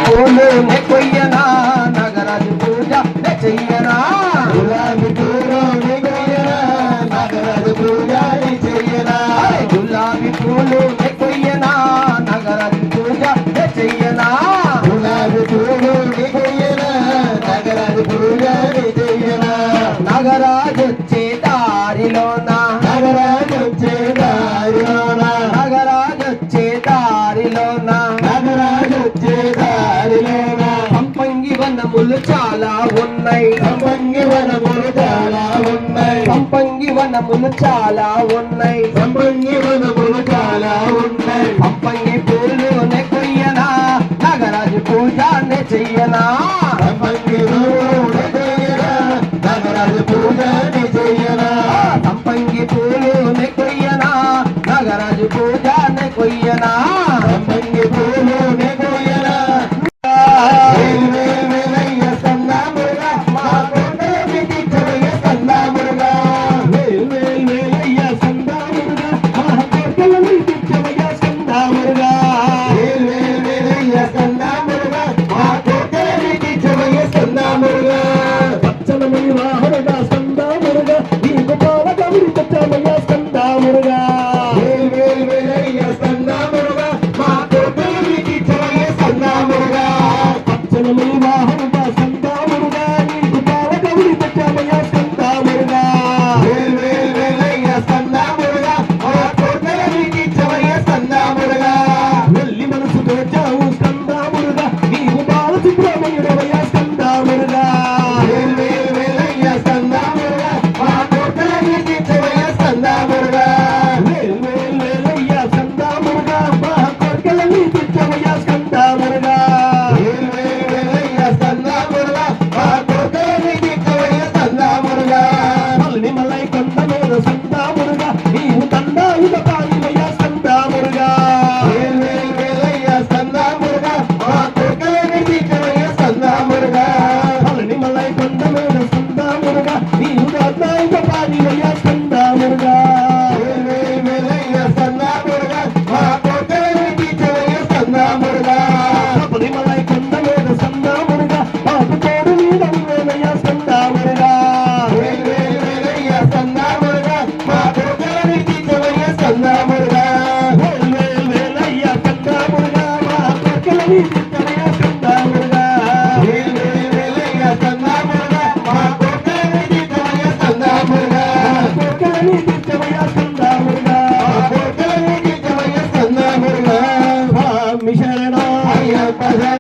పూలు నే కొయ్యనా నాగరాజు పూజ నే చెయ్యనా గులాబీ పూలు నే కొయ్యనా నాగరాజు పూజ నే చెయ్యనా గులాబీ పూలు నే కొయ్యనా నాగరాజు పూజ నే చెయ్యనా గులాబీ పూలు నే కొయ్యనా నాగరాజు పూజ నే చెయ్యనా నాగరాజు వచ్చే దారిలోన నాగరాజు వచ్చే దారిలోన నాగరాజు వచ్చే దారిలోన నాగరాజు వచ్చే దారిలోన సంపంగి వనములు చాలా ఉన్నాయి సంపంగి వనములు చాలా ఉన్నాయి సంపంగి వనములు చాలా ఉన్నాయి సంపంగి వనములు చాలా ఉన్నాయి సంపంగి పూలు నే కొయ్యనా నాగరాజు పూజ నే చెయ్యనా సంపంగి పూలు నే కొయ్యనా నాగరాజు పూజ నే చెయ్యనా సంపంగి పూలు నే కొయ్యనా నాగరాజు పూజ నే కొయ్యనా సంపంగి